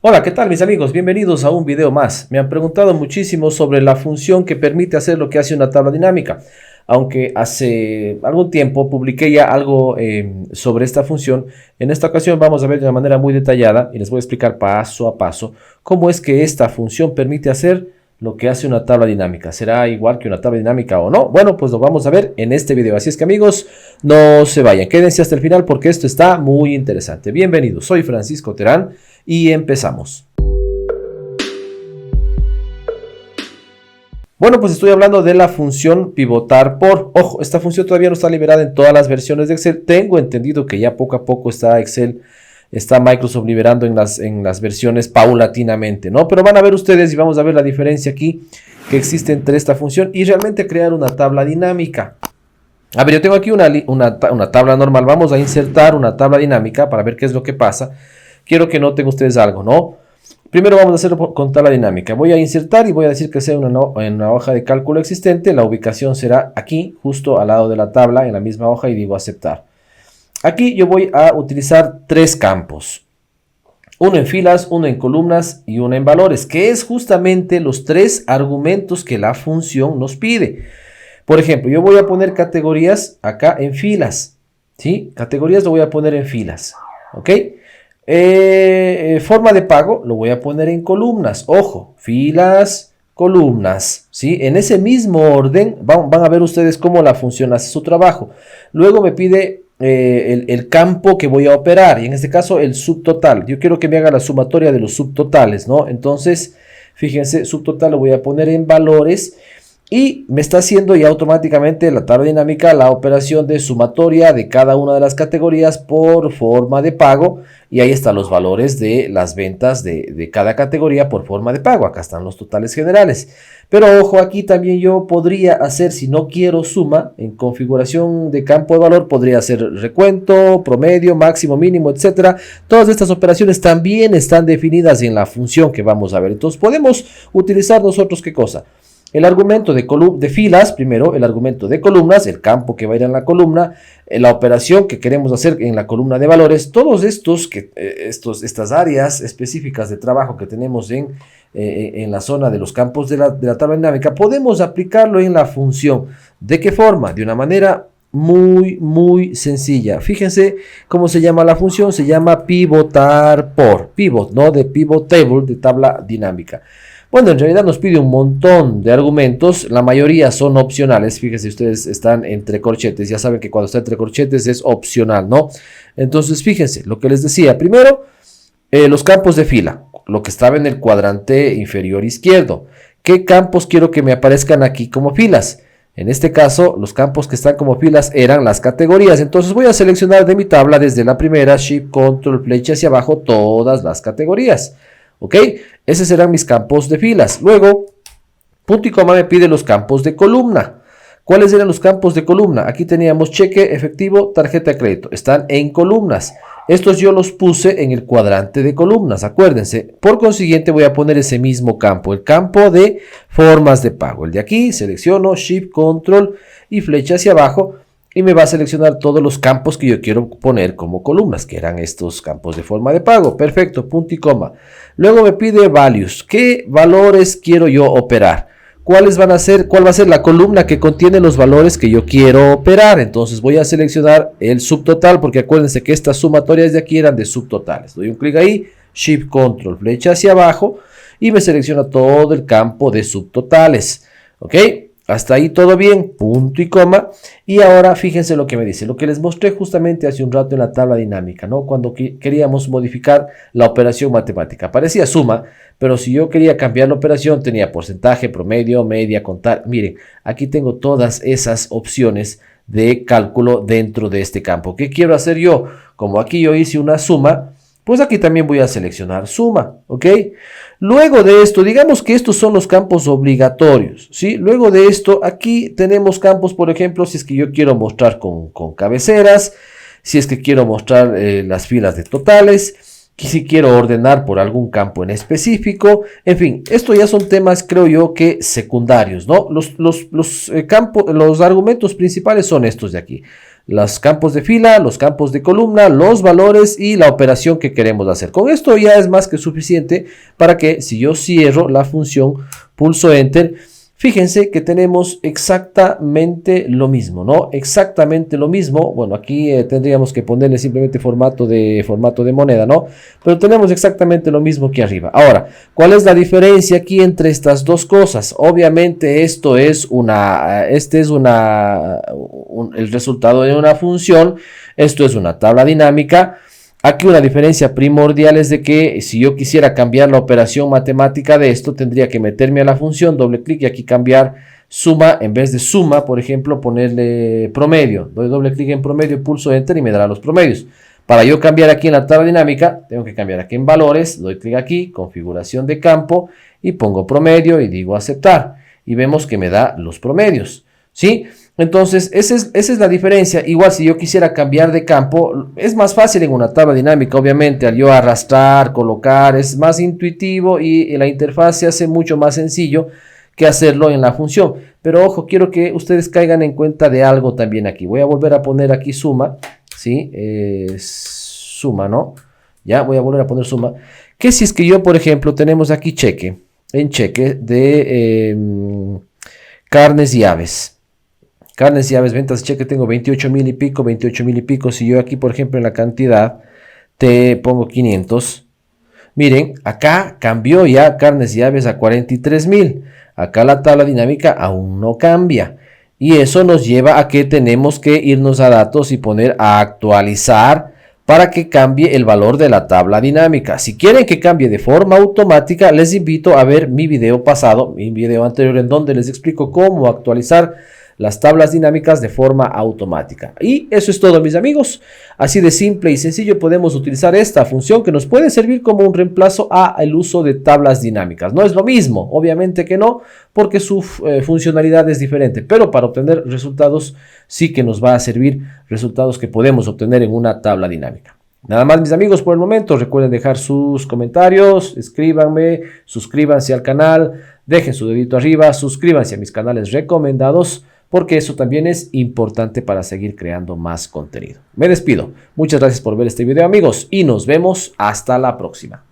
Hola, ¿qué tal mis amigos? Bienvenidos a un video más. Me han preguntado muchísimo sobre la función que permite hacer lo que hace una tabla dinámica. Aunque hace algún tiempo publiqué ya algo sobre esta función, en esta ocasión vamos a ver de una manera muy detallada y les voy a explicar paso a paso cómo es que esta función permite hacer lo que hace una tabla dinámica. ¿Será igual que una tabla dinámica o no? Bueno, pues lo vamos a ver en este video. Así es que amigos, no se vayan, quédense hasta el final porque esto está muy interesante. Bienvenidos, soy Francisco Terán y empezamos. Bueno, pues estoy hablando de la función pivotar por. Ojo, esta función todavía no está liberada en todas las versiones de Excel. Tengo entendido que ya poco a poco está Microsoft liberando en las versiones paulatinamente, ¿no? Pero van a ver ustedes y vamos a ver la diferencia aquí que existe entre esta función y realmente crear una tabla dinámica. A ver, yo tengo aquí una tabla normal. Vamos a insertar una tabla dinámica para ver qué es lo que pasa. Quiero que noten ustedes algo, ¿no? Primero vamos a hacerlo con tabla dinámica. Voy a insertar y voy a decir que sea en una hoja de cálculo existente. La ubicación será aquí, justo al lado de la tabla, en la misma hoja, y digo aceptar. Aquí yo voy a utilizar tres campos. Uno en filas, uno en columnas y uno en valores, que es justamente los tres argumentos que la función nos pide. Por ejemplo, yo voy a poner categorías acá en filas, ¿sí? Categorías lo voy a poner en filas, ¿ok? Forma de pago lo voy a poner en columnas. Ojo, filas, columnas, ¿sí? En ese mismo orden van a ver ustedes cómo la función hace su trabajo. Luego me pide el campo que voy a operar, y en este caso el subtotal. Yo quiero que me haga la sumatoria de los subtotales, ¿no? Entonces, fíjense, subtotal lo voy a poner en valores. Y me está haciendo ya automáticamente la tabla dinámica la operación de sumatoria de cada una de las categorías por forma de pago. Y ahí están los valores de las ventas de cada categoría por forma de pago. Acá están los totales generales. Pero ojo, aquí también yo podría hacer, si no quiero suma, en configuración de campo de valor, podría hacer recuento, promedio, máximo, mínimo, etcétera. Todas estas operaciones también están definidas en la función que vamos a ver. Entonces podemos utilizar nosotros, ¿qué cosa? El argumento de filas, primero el argumento de columnas, el campo que va a ir en la columna, la operación que queremos hacer en la columna de valores, todos estas áreas específicas de trabajo que tenemos en la zona de los campos de la tabla dinámica, podemos aplicarlo en la función. ¿De qué forma? De una manera muy sencilla. Fíjense cómo se llama la función, se llama pivotar por, pivot, ¿no? De pivot table, de tabla dinámica. Bueno, en realidad nos pide un montón de argumentos, la mayoría son opcionales. Fíjense, ustedes están entre corchetes, ya saben que cuando está entre corchetes es opcional, ¿no? Entonces, fíjense, lo que les decía, primero, los campos de fila, lo que estaba en el cuadrante inferior izquierdo. ¿Qué campos quiero que me aparezcan aquí como filas? En este caso, los campos que están como filas eran las categorías. Entonces voy a seleccionar de mi tabla desde la primera, Shift, Control, flecha hacia abajo, todas las categorías. ¿Ok? Esos serán mis campos de filas. Luego, punto y coma me pide los campos de columna. ¿Cuáles eran los campos de columna? Aquí teníamos cheque, efectivo, tarjeta de crédito. Están en columnas. Estos yo los puse en el cuadrante de columnas, acuérdense. Por consiguiente voy a poner ese mismo campo, el campo de formas de pago. El de aquí, selecciono, Shift, Control y flecha hacia abajo. Y me va a seleccionar todos los campos que yo quiero poner como columnas, que eran estos campos de forma de pago. Perfecto, punto y coma. Luego me pide values. ¿Qué valores quiero yo operar? ¿Cuál va a ser la columna que contiene los valores que yo quiero operar? Entonces voy a seleccionar el subtotal, porque acuérdense que estas sumatorias de aquí eran de subtotales. Doy un clic ahí, Shift, Control, flecha hacia abajo y me selecciona todo el campo de subtotales. ¿Ok? Hasta ahí todo bien, punto y coma. Y ahora fíjense lo que me dice, lo que les mostré justamente hace un rato en la tabla dinámica, ¿no? Cuando queríamos modificar la operación matemática. Aparecía suma, pero si yo quería cambiar la operación tenía porcentaje, promedio, media, contar. Miren, aquí tengo todas esas opciones de cálculo dentro de este campo. ¿Qué quiero hacer yo? Como aquí yo hice una suma, pues aquí también voy a seleccionar suma, ¿ok? Luego de esto, digamos que estos son los campos obligatorios, ¿sí? Luego de esto, aquí tenemos campos, por ejemplo, si es que yo quiero mostrar con cabeceras, si es que quiero mostrar las filas de totales, si quiero ordenar por algún campo en específico, en fin, esto ya son temas, creo yo, que secundarios, ¿no? Los argumentos principales son estos de aquí. los campos de fila, los campos de columna, los valores y la operación que queremos hacer. Con esto ya es más que suficiente para que si yo cierro la función, pulso Enter, fíjense que tenemos exactamente lo mismo, ¿no? Exactamente lo mismo. Bueno, aquí tendríamos que ponerle simplemente formato de moneda, ¿no? Pero tenemos exactamente lo mismo que arriba. Ahora, ¿cuál es la diferencia aquí entre estas dos cosas? Obviamente esto es el resultado de una función. Esto es una tabla dinámica. Aquí una diferencia primordial es de que si yo quisiera cambiar la operación matemática de esto, tendría que meterme a la función, doble clic y aquí cambiar suma, en vez de suma, por ejemplo, ponerle promedio. Doy doble clic en promedio, pulso Enter y me dará los promedios. Para yo cambiar aquí en la tabla dinámica, tengo que cambiar aquí en valores, doy clic aquí, configuración de campo y pongo promedio y digo aceptar. Y vemos que me da los promedios, ¿sí? Entonces, esa es la diferencia. Igual si yo quisiera cambiar de campo, es más fácil en una tabla dinámica, obviamente, al yo arrastrar, colocar, es más intuitivo y la interfaz se hace mucho más sencillo que hacerlo en la función. Pero ojo, quiero que ustedes caigan en cuenta de algo también aquí. Voy a volver a poner aquí suma, ¿sí? Suma, ¿no? Ya, voy a volver a poner suma. Que si es que yo, por ejemplo, tenemos aquí cheque, en cheque de carnes y aves. Carnes y aves, ventas de cheque, tengo 28,000 y pico, 28,000 y pico. Si yo aquí, por ejemplo, en la cantidad te pongo 500. Miren, acá cambió ya carnes y aves a 43,000. Acá la tabla dinámica aún no cambia. Y eso nos lleva a que tenemos que irnos a datos y poner a actualizar para que cambie el valor de la tabla dinámica. Si quieren que cambie de forma automática, les invito a ver mi video pasado, mi video anterior, en donde les explico cómo actualizar las tablas dinámicas de forma automática. Y eso es todo, mis amigos. Así de simple y sencillo podemos utilizar esta función que nos puede servir como un reemplazo al uso de tablas dinámicas. No es lo mismo, obviamente que no, porque su funcionalidad es diferente, pero para obtener resultados sí que nos va a servir, resultados que podemos obtener en una tabla dinámica. Nada más, mis amigos, por el momento. Recuerden dejar sus comentarios, escríbanme, suscríbanse al canal, dejen su dedito arriba, suscríbanse a mis canales recomendados, porque eso también es importante para seguir creando más contenido. Me despido. Muchas gracias por ver este video, amigos, y nos vemos hasta la próxima.